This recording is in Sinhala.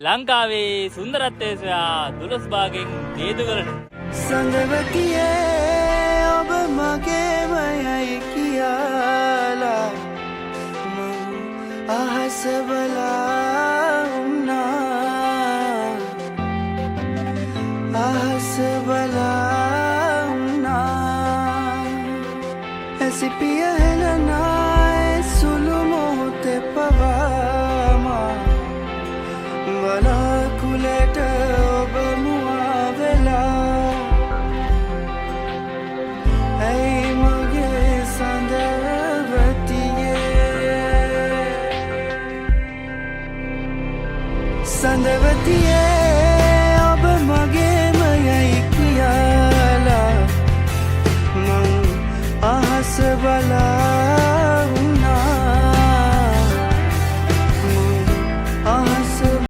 ලංකාවේ සුන්දරත්වය සොයා 12 භාගෙන් දේදුවලට සංගවතියේ ඔබ මගේමයයි කියලා මම අහස බලා වුණා අහස බලා වුණා ඇසිපිය හෙලනායි සුළු මොහොතේ පවාමා වලාකුලට ඔබ මුවා වෙලා ඇයි මගේ සඳවතියේ